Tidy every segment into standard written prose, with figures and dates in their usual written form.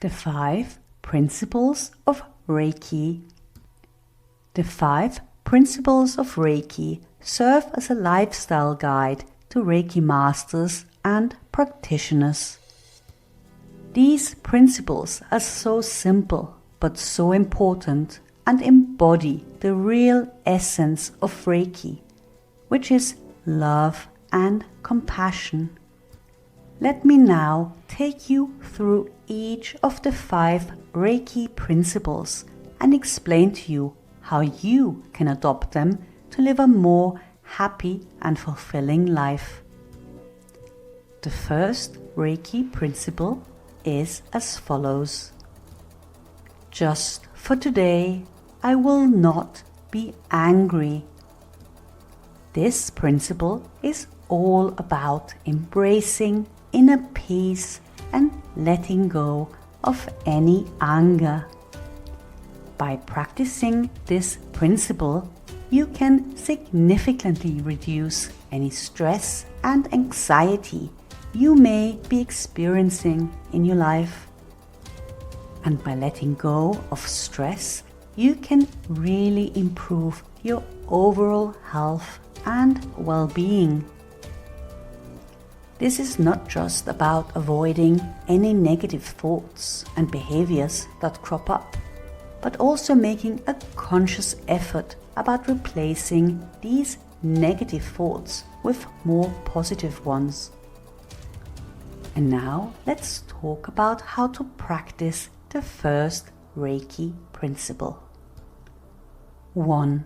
The 5 Principles of Reiki. The 5 Principles of Reiki serve as a lifestyle guide to Reiki Masters and practitioners. These principles are so simple but so important and embody the real essence of Reiki, which is love and compassion. Let me now take you through each of the 5 Reiki principles and explain to you how you can adopt them to live a more happy and fulfilling life. The first Reiki principle is as follows. Just for today, I will not be angry. This principle is all about embracing inner peace and letting go of any anger. By practicing this principle, you can significantly reduce any stress and anxiety you may be experiencing in your life. And by letting go of stress, you can really improve your overall health and well-being. This is not just about avoiding any negative thoughts and behaviors that crop up, but also making a conscious effort about replacing these negative thoughts with more positive ones. And now let's talk about how to practice the first Reiki principle. 1.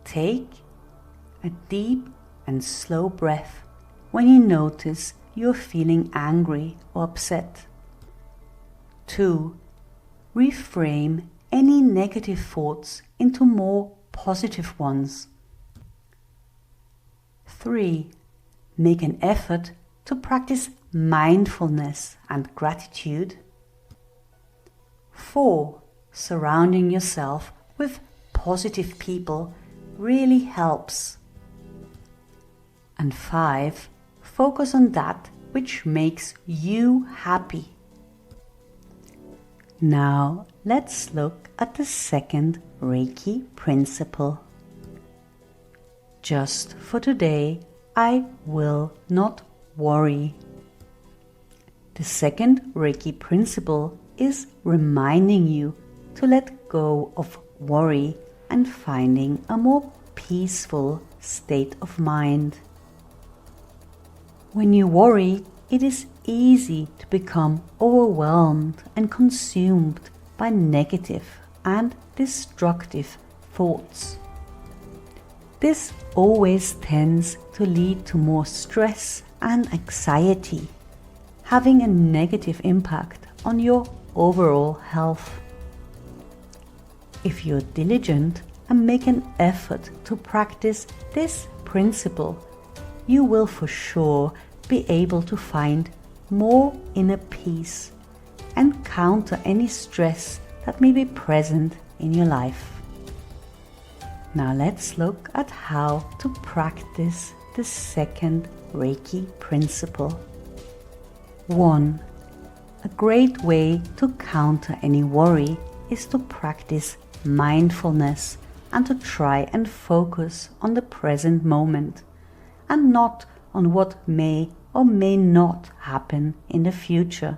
Take a deep and slow breath when you notice you're feeling angry or upset. 2. Reframe any negative thoughts into more positive ones. 3. Make an effort to practice mindfulness and gratitude. 4. Surrounding yourself with positive people really helps. And 5. Focus on that which makes you happy. Now let's look at the second Reiki principle. Just for today, I will not worry. The second Reiki principle is reminding you to let go of worry and finding a more peaceful state of mind. When you worry, it is easy to become overwhelmed and consumed by negative and destructive thoughts. This always tends to lead to more stress and anxiety, having a negative impact on your overall health. If you're diligent and make an effort to practice this principle, you will for sure be able to find more inner peace and counter any stress that may be present in your life. Now let's look at how to practice the second Reiki principle. 1. A great way to counter any worry is to practice mindfulness and to try and focus on the present moment and not on what may or may not happen in the future.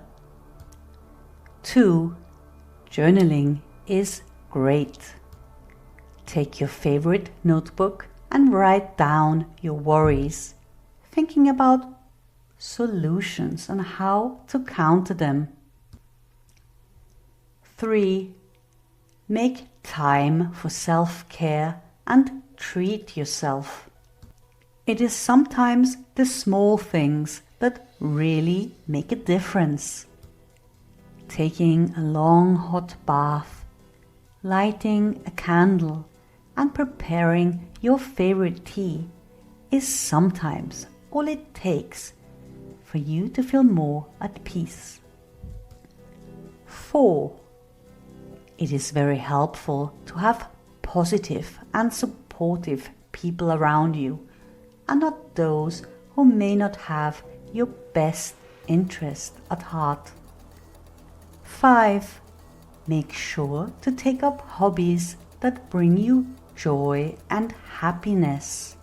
2. Journaling is great. Take your favorite notebook and write down your worries, thinking about solutions and how to counter them. 3. Make time for self-care and treat yourself. It is sometimes the small things that really make a difference. Taking a long hot bath, lighting a candle, and preparing your favorite tea is sometimes all it takes for you to feel more at peace. 4. It is very helpful to have positive and supportive people around you, and not those who may not have your best interest at heart. 5. Make sure to take up hobbies that bring you joy and happiness.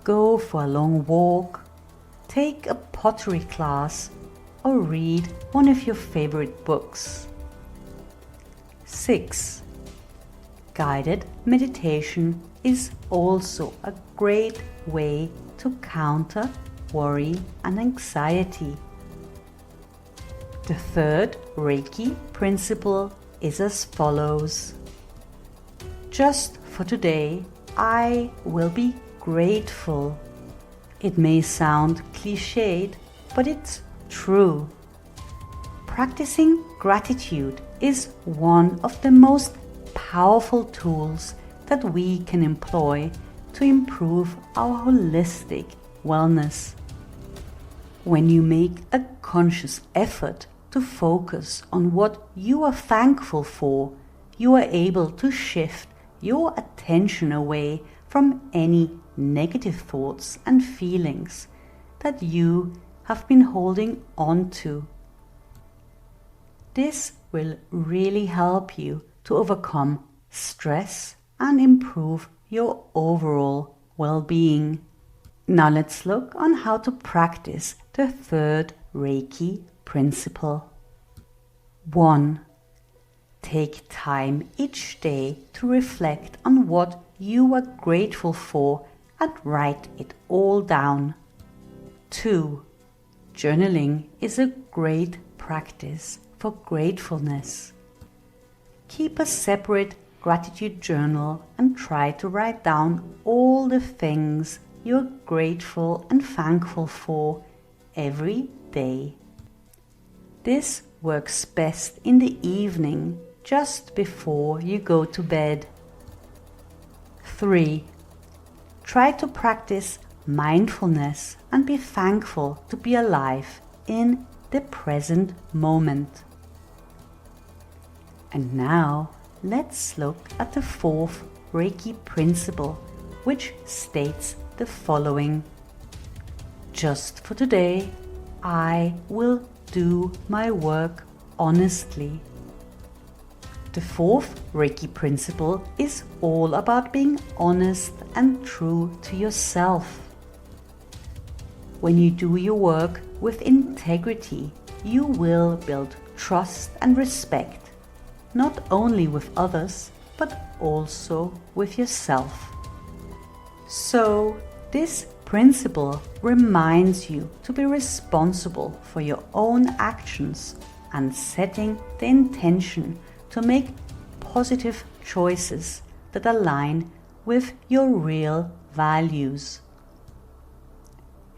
Go for a long walk, take a pottery class, or read one of your favorite books. 6. Guided meditation is also a great way to counter worry and anxiety. The third Reiki principle is as follows. Just for today, I will be grateful. It may sound cliched, but it's true. Practicing gratitude is one of the most powerful tools that we can employ to improve our holistic wellness. When you make a conscious effort to focus on what you are thankful for, you are able to shift your attention away from any negative thoughts and feelings that you have been holding on to. This will really help you to overcome stress and improve your overall well-being. Now let's look on how to practice the third Reiki principle. 1. Take time each day to reflect on what you are grateful for and write it all down. 2. Journaling is a great practice for gratefulness. Keep a separate gratitude journal and try to write down all the things you're grateful and thankful for every day. This works best in the evening, just before you go to bed. 3. Try to practice mindfulness and be thankful to be alive in the present moment. And now, let's look at the fourth Reiki principle, which states the following. Just for today, I will do my work honestly. The fourth Reiki principle is all about being honest and true to yourself. When you do your work with integrity, you will build trust and respect, not only with others, but also with yourself. So, this principle reminds you to be responsible for your own actions and setting the intention to make positive choices that align with your real values.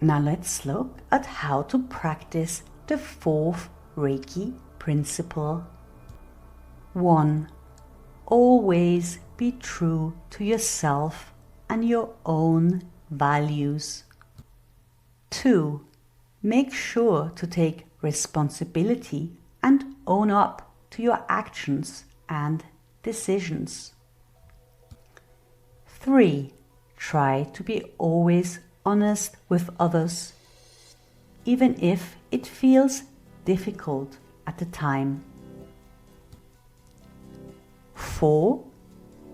Now let's look at how to practice the fourth Reiki principle. 1. Always be true to yourself and your own values. 2. Make sure to take responsibility and own up to your actions and decisions. 3. Try to be always honest with others, even if it feels difficult at the time. 4.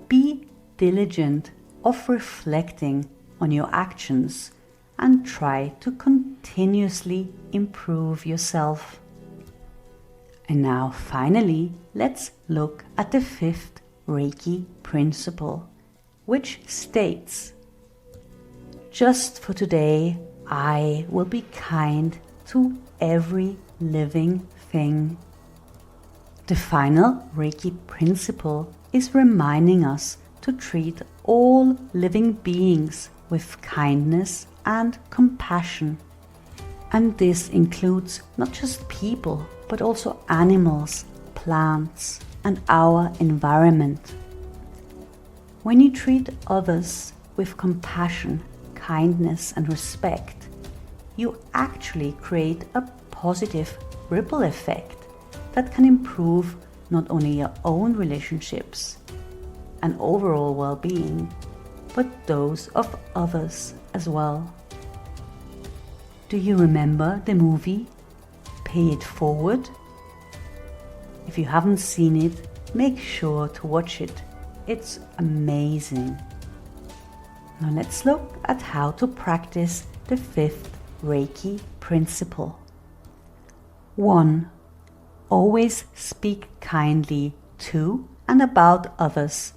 Be diligent of reflecting on your actions and try to continuously improve yourself. And now finally, let's look at the fifth Reiki principle, which states, just for today, I will be kind to every living thing. The final Reiki principle is reminding us to treat all living beings with kindness and compassion. And this includes not just people, but also animals, plants, and our environment. When you treat others with compassion, kindness, and respect, you actually create a positive ripple effect that can improve not only your own relationships and overall well-being, but those of others as well. Do you remember the movie Pay It Forward? If you haven't seen it, make sure to watch it. It's amazing. Now let's look at how to practice the 5th Reiki principle. 1. Always speak kindly to and about others,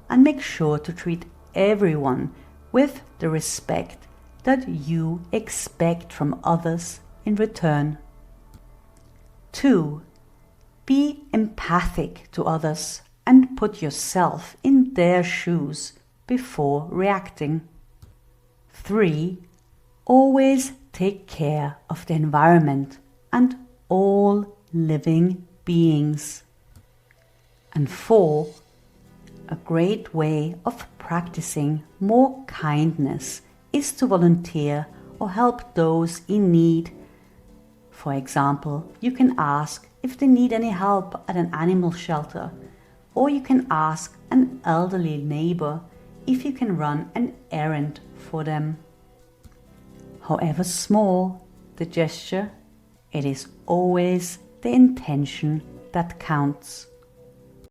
and make sure to treat everyone with the respect that you expect from others in return. 2. Be empathic to others and put yourself in their shoes before reacting. 3. Always take care of the environment and all living beings. And 4. A great way of practicing more kindness is to volunteer or help those in need. For example, you can ask if they need any help at an animal shelter, or you can ask an elderly neighbor if you can run an errand for them. However small the gesture, it is always the intention that counts.